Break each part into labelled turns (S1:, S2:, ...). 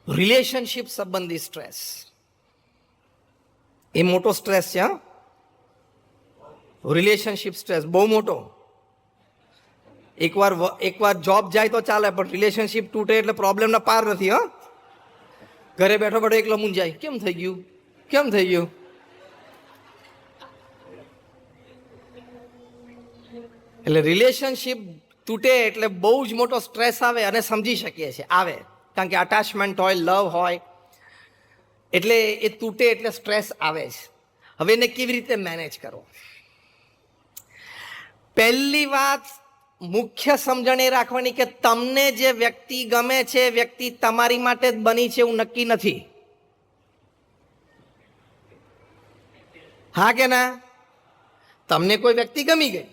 S1: Relationship સંબંધી stress એ મોટો stress છે. રિલેશનશિપ સ્ટ્રેસ બહુ મોટો. એકવાર જોબ જાય તો ચાલે, પણ રિલેશનશિપ તૂટે એટલે પ્રોબ્લેમના પાર નથી. ઘરે બેઠો બેઠો એકલો મૂંઝાય, કેમ થઈ ગયું. એટલે રિલેશનશિપ તૂટે એટલે બહુ જ મોટો સ્ટ્રેસ આવે, અને સમજી શકીએ છીએ આવે, કારણ કે અટેચમેન્ટ હોય, લવ હોય, એટલે એ તૂટે એટલે સ્ટ્રેસ આવે જ. હવે એને કેવી રીતે મેનેજ કરો? પહેલી વાત મુખ્ય સમજણ એ રાખવાની કે તમને જે વ્યક્તિ ગમે છે, વ્યક્તિ તમારી માટે જ બની છે એવું નક્કી નથી. હા કે ના? તમને કોઈ વ્યક્તિ ગમી ગઈ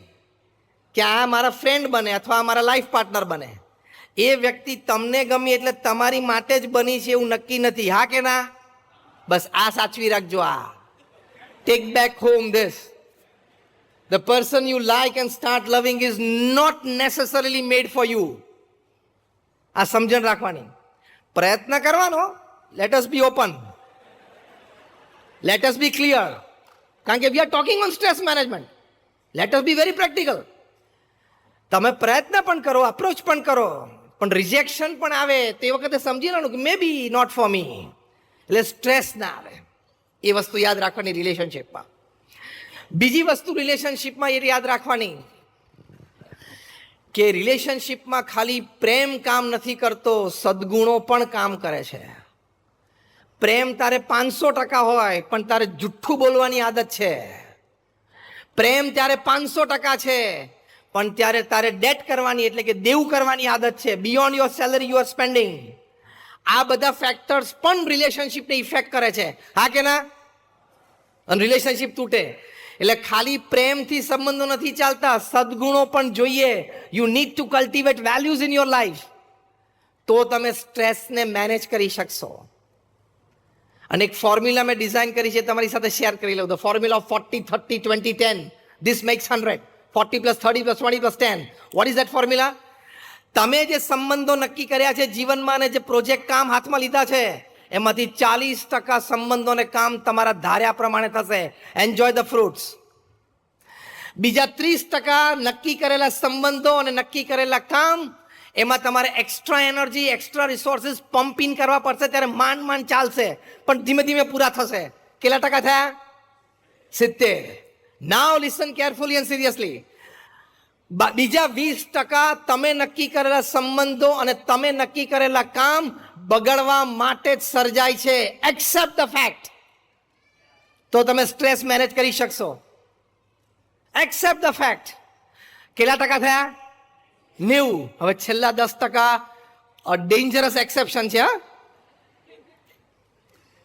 S1: કે આ મારા ફ્રેન્ડ બને અથવા મારા લાઈફ પાર્ટનર બને, એ વ્યક્તિ તમને ગમી એટલે તમારી માટે જ બની છે એવું નક્કી નથી. હા કે ના? બસ આ સાચવી રાખજો. આ take back home this. The person you like and start loving is not necessarily made for you. આ સમજણ રાખવાની. પ્રયત્ન કરવાનો. Let us be open. Let us be clear. કારણ કે we are talking on stress management. Let us be very practical. તમે પ્રયત્ન પણ કરો, અપ્રોચ પણ કરો, પણ રિજેક્શન પણ આવે તે વખતે સમજી લેવાનું કે મે બી નોટ ફોર મી, એટલે સ્ટ્રેસ ના આવે. એ વસ્તુ યાદ રાખવાની રિલેશનશિપમાં. બીજી વસ્તુ રિલેશનશિપમાં એ યાદ રાખવાની કે રિલેશનશિપમાં ખાલી પ્રેમ કામ નથી કરતો, સદગુણો પણ કામ કરે છે. પ્રેમ તારે 500% હોય, પણ તારે જુઠ્ઠું બોલવાની આદત છે. પ્રેમ ત્યારે 500% છે, પણ ત્યારે તારે ડેટ કરવાની, એટલે કે દેવું કરવાની આદત છે. Beyond your salary you are spending. આ બધા ફેક્ટર્સ પણ રિલેશનશિપને ઇફેક્ટ કરે છે. હા કે ના? અને રિલેશનશિપ તૂટે એટલે ખાલી પ્રેમથી સંબંધો નથી ચાલતા, સદગુણો પણ જોઈએ. You need to cultivate values in your life, તો તમે સ્ટ્રેસને મેનેજ કરી શકશો. અને એક ફોર્મ્યુલા મેં ડિઝાઇન કરી છે, તમારી સાથે શેર કરી લઉં. The formula of 40-30-20-10. This makes 100. 40 + 30 + 20 + 10. What is that formula? તમે જે સંબંધો નક્કી કર્યા છે જીવનમાં, અને જે પ્રોજેક્ટ કામ હાથમાં લીધા છે, એમાંથી 40% સંબંધોને કામ તમારા ધાર્યા પ્રમાણે થશે. Enjoy the fruits. બીજા 30% નક્કી કરેલા સંબંધો અને નક્કી કરેલા કામ, એમાં તમારે extra energy, extra resources pump in કરવા પડશે. ત્યારે માંડ ચાલશે, પણ ધીમે ધીમે પૂરા થશે. કેટલા ટકા થયા? 70. નાઉ લિસન કેરફુલી એન્ડ સિરિયસલી. બીજા 20% તમે નક્કી કરેલા સંબંધો અને તમે નક્કી કરેલા કામ બગડવા માટે જ સર્જાય છે. Accept the fact. તો તમે સ્ટ્રેસ મેનેજ કરી શકશો. Accept the fact. કેટલા ટકા થયા? 90. હવે છેલ્લા 10% ડેન્જરસ એક્સેપ્શન છે,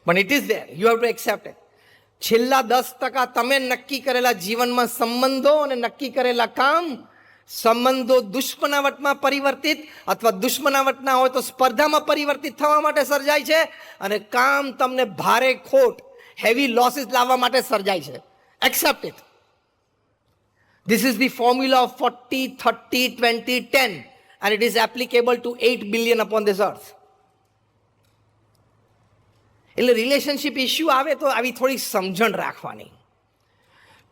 S1: પણ it is there. You have to accept it. છેલ્લા 10% તમે નક્કી કરેલા જીવનમાં સંબંધો અને નક્કી કરેલા કામ, સંબંધો દુશ્મનાવટમાં પરિવર્તિત અથવા દુશ્મનાવટના હોય તો સ્પર્ધામાં પરિવર્તિત થવા માટે સર્જાય છે, અને કામ તમને ભારે ખોટ, હેવી લોસીસ લાવવા માટે સર્જાય છે. Accept it. This is the formula of 40-30-20-10, and it is applicable to 8 billion upon this earth. એટલે રિલેશનશિપ ઇશ્યુ આવે તો આવી થોડી સમજણ રાખવાની.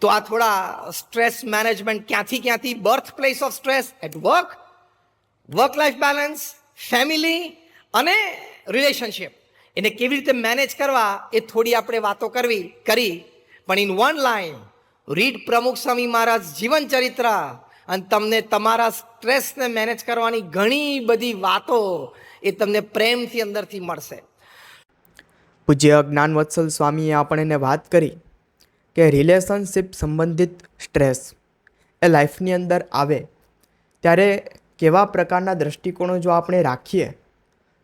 S1: તો આ થોડા સ્ટ્રેસ મેનેજમેન્ટ ક્યાંથી birth place of stress at work, work life balance, family અને રિલેશનશિપ, એને કેવી રીતે મેનેજ કરવા એ થોડી આપણે વાતો કરી. પણ ઇન વન લાઈન, રીડ પ્રમુખ સ્વામી મહારાજ જીવન ચરિત્ર, અને તમને તમારા સ્ટ્રેસને મેનેજ કરવાની ઘણી બધી વાતો એ તમને પ્રેમથી અંદરથી મળશે.
S2: પૂજ્ય જ્ઞાનવત્સલ સ્વામીએ આપણને વાત કરી કે રિલેશનશિપ સંબંધિત સ્ટ્રેસ એ લાઈફની અંદર આવે ત્યારે કેવા પ્રકારના દૃષ્ટિકોણો જો આપણે રાખીએ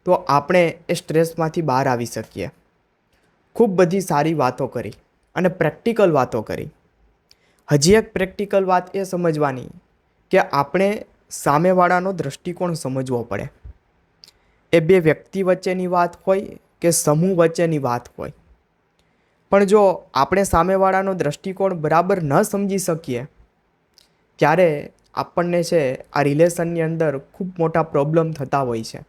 S2: તો આપણે એ સ્ટ્રેસમાંથી બહાર આવી શકીએ. ખૂબ બધી સારી વાતો કરી અને પ્રેક્ટિકલ વાતો કરી. હજી એક પ્રેક્ટિકલ વાત એ સમજવાની કે આપણે સામેવાળાનો દૃષ્ટિકોણ સમજવો પડે. એ બે વ્યક્તિ વચ્ચેની વાત હોય કે સમૂહ વચ્ચેની વાત હોય, પણ જો આપણે સામેવાળાનો દૃષ્ટિકોણ બરાબર ન સમજી શકીએ ત્યારે આપણને છે આ રિલેશનની અંદર ખૂબ મોટા પ્રોબ્લેમ થતા હોય છે.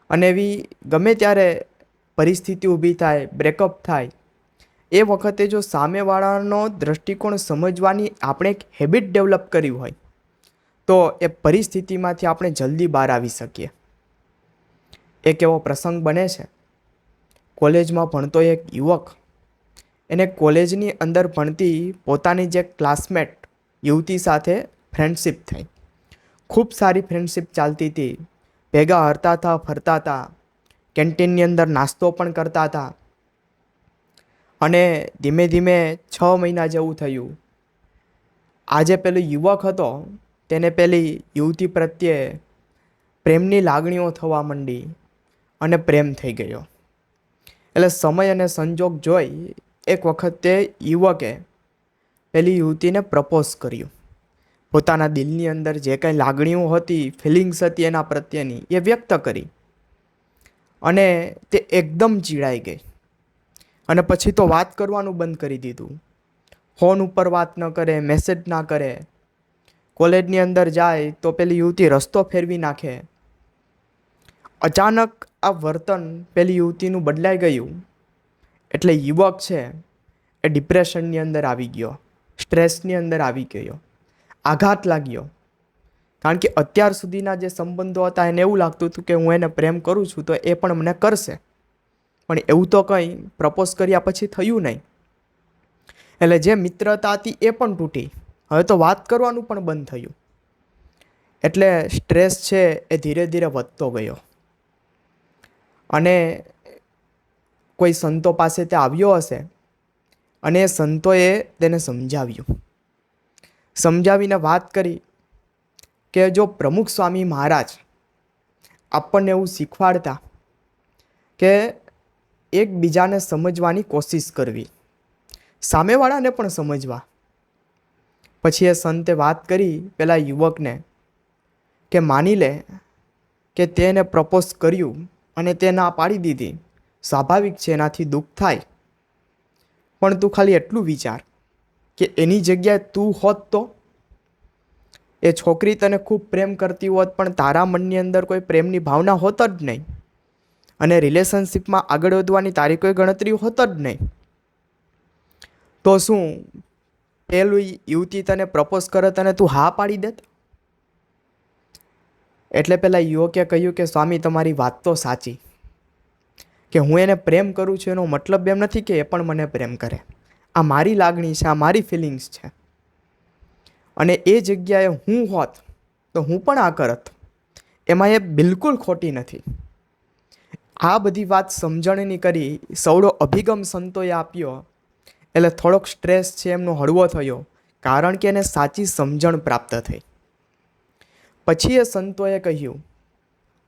S2: અને એવી ગમે ત્યારે પરિસ્થિતિ ઊભી થાય, બ્રેકઅપ થાય, એ વખતે જો સામેવાળાનો દ્રષ્ટિકોણ સમજવાની આપણે એક હેબિટ ડેવલપ કરી હોય તો એ પરિસ્થિતિમાંથી આપણે જલ્દી બહાર આવી શકીએ. એક એવો પ્રસંગ બને છે, કોલેજમાં ભણતો એક યુવક, એને કોલેજની અંદર ભણતી પોતાની જે ક્લાસમેટ યુવતી સાથે ફ્રેન્ડશિપ થઈ. ખૂબ સારી ફ્રેન્ડશિપ ચાલતી હતી, ભેગા હરતા હતા, ફરતા હતા, કેન્ટીનની અંદર નાસ્તો પણ કરતા હતા. અને ધીમે ધીમે 6 મહિના જેવું થયું. આજે પેલો યુવક હતો તેને પેલી યુવતી પ્રત્યે પ્રેમની લાગણીઓ થવા માંડી અને પ્રેમ થઈ ગયો. એટલે સમય અને સંજોગ જોઈ એક વખત તે યુવકે પેલી યુવતીને પ્રપોઝ કર્યું. પોતાના દિલની અંદર જે કંઈ લાગણીઓ હતી, ફિલિંગ્સ હતી એના પ્રત્યેની, એ વ્યક્ત કરી. અને તે એકદમ ચીડાઈ ગઈ અને પછી તો વાત કરવાનું બંધ કરી દીધું. ફોન ઉપર વાત ન કરે, મેસેજ ના કરે. કોલેજની અંદર જાય તો પેલી યુવતી રસ્તો ફેરવી નાખે. અચાનક આ વર્તન પેલી યુવતીનું બદલાઈ ગયું. એટલે યુવક છે એ ડિપ્રેશનની અંદર આવી ગયો, સ્ટ્રેસની અંદર આવી ગયો, આઘાત લાગ્યો. કારણ કે અત્યાર સુધીના જે સંબંધો હતા એને એવું લાગતું હતું કે હું એને પ્રેમ કરું છું તો એ પણ મને કરશે, પણ એવું તો કંઈ પ્રપોઝ કર્યા પછી થયું નહીં. એટલે જે મિત્રતા હતી એ પણ તૂટી. હવે તો વાત કરવાનું પણ બંધ થયું. એટલે સ્ટ્રેસ છે એ ધીરે ધીરે વધતો ગયો. અને કોઈ સંતો પાસે તે આવ્યો હશે અને એ સંતોએ તેને સમજાવીને વાત કરી કે જો પ્રમુખ સ્વામી મહારાજ આપણને એવું શીખવાડતા કે એકબીજાને સમજવાની કોશિશ કરવી, સામેવાળાને પણ સમજવા. પછી એ સંતે વાત કરી પેલા યુવકને કે માની લે કે તેને પ્રપોઝ કર્યું અને તે ના પાડી દીધી. સ્વાભાવિક છે, એનાથી દુઃખ થાય, પણ તું ખાલી એટલું વિચાર કે એની જગ્યાએ તું હોત તો? એ છોકરી તને ખૂબ પ્રેમ કરતી હોત પણ તારા મનની અંદર કોઈ પ્રેમની ભાવના હોત જ નહીં, અને રિલેશનશિપમાં આગળ વધવાની તારી કોઈ ગણતરી હોત જ નહીં. તો શું પેલું યુવતી તને પ્રપોઝ કરત અને તું હા પાડી દેત? એટલે પેલા યુવકે કહ્યું કે સ્વામી તમારી વાત તો સાચી, કે હું એને પ્રેમ કરું છું એનો મતલબ એમ નથી કે એ પણ મને પ્રેમ કરે. આ મારી લાગણી છે, આ મારી ફિલિંગ્સ છે. અને એ જગ્યાએ હું હોત તો હું પણ આ કરત. એમાં એ બિલકુલ ખોટી નથી. આ બધી વાત સમજણની કરી, સવડો અભિગમ સંતોએ આપ્યો. એટલે થોડોક સ્ટ્રેસ છે એમનો હળવો થયો, કારણ કે એને સાચી સમજણ પ્રાપ્ત થઈ. પછી એ સંતોએ કહ્યું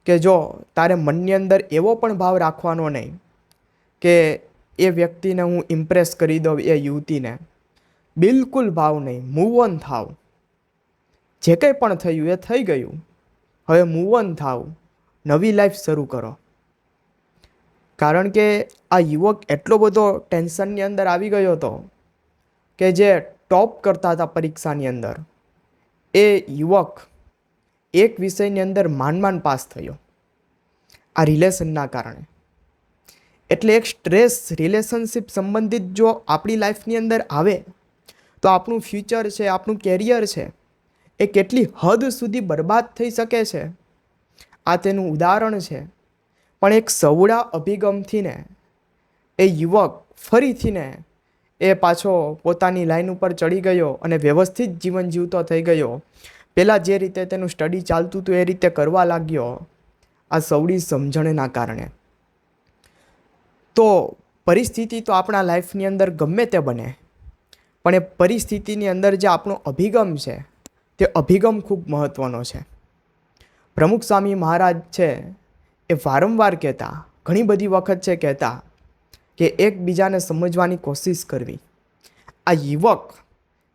S2: કે જો તારે મનની અંદર એવો પણ ભાવ રાખવાનો નહીં કે એ વ્યક્તિને હું ઇમ્પ્રેસ કરી દઉં, એ યુવતીને. બિલકુલ ભાવ નહીં. મૂવ ઓન થાવ. જે કંઈ પણ થયું એ થઈ ગયું. હવે મૂવ ઓન થાવ, નવી લાઈફ શરૂ કરો. કારણ કે આ યુવક એટલો બધો ટેન્શનની અંદર આવી ગયો હતો કે જે ટોપ કરતા હતા પરીક્ષાની અંદર, એ યુવક એક વિષયની અંદર માંડ પાસ થયો આ રિલેશનના કારણે. એટલે એક સ્ટ્રેસ રિલેશનશિપ સંબંધિત જો આપણી લાઈફની અંદર આવે તો આપણું ફ્યુચર છે, આપણું કેરિયર છે, એ કેટલી હદ સુધી બરબાદ થઈ શકે છે. આ તેનું ઉદાહરણ છે. પણ એક સવડા અભિગમથી ને એ યુવક ફરીથી ને એ પાછો પોતાની લાઈન ઉપર ચડી ગયો અને વ્યવસ્થિત જીવન જીવતો થઈ ગયો. પહેલાં જે રીતે તેનું સ્ટડી ચાલતું હતું એ રીતે કરવા લાગ્યો, આ સવડી સમજણના કારણે. તો પરિસ્થિતિ તો આપણા લાઈફની અંદર ગમે તે બને, પણ એ પરિસ્થિતિની અંદર જે આપણો અભિગમ છે તે અભિગમ ખૂબ મહત્ત્વનો છે. પ્રમુખ સ્વામી મહારાજ છે એ વારંવાર કહેતા, ઘણી બધી વખત છે કહેતા કે એકબીજાને સમજવાની કોશિશ કરવી. આ યુવક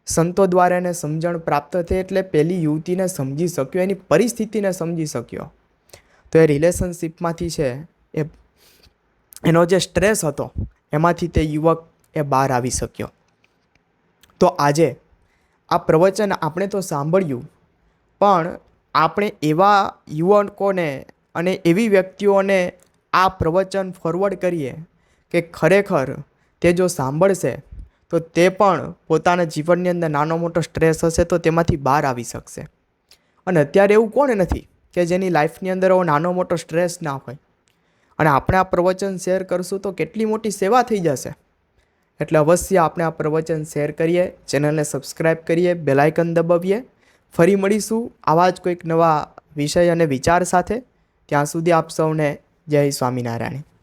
S2: સંતો દ્વારા એને સમજણ પ્રાપ્ત થઈ એટલે પેલી યુવતીને સમજી શક્યો, એની પરિસ્થિતિને સમજી શક્યો. તો એ રિલેશનશિપમાંથી છે એનો જે સ્ટ્રેસ હતો એમાંથી તે યુવક એ બહાર આવી શક્યો. તો આજે આ પ્રવચન આપણે તો સાંભળ્યું, પણ આપણે એવા યુવકોને અને એવી વ્યક્તિઓને આ પ્રવચન ફોરવર્ડ કરીએ કે ખરેખર તે જો સાંભળશે તો તે પણ પોતાના જીવનની અંદર નાનો મોટો સ્ટ્રેસ હશે તો તેમાંથી બહાર આવી શકશે. અને અત્યારે એવું કોણ નથી કે જેની લાઈફની અંદર એવો નાનો મોટો સ્ટ્રેસ ના હોય. અને આપણે આ પ્રવચન શેર કરશું તો કેટલી મોટી સેવા થઈ જશે. એટલે અવશ્ય આપણે આ પ્રવચન શેર કરીએ, ચેનલને સબસ્ક્રાઈબ કરીએ, બેલ આઇકન દબાવીએ. ફરી મળીશું આવા જ કોઈક નવા વિષય અને વિચાર સાથે. ત્યાં સુધી આપ સૌને જય સ્વામિનારાયણ.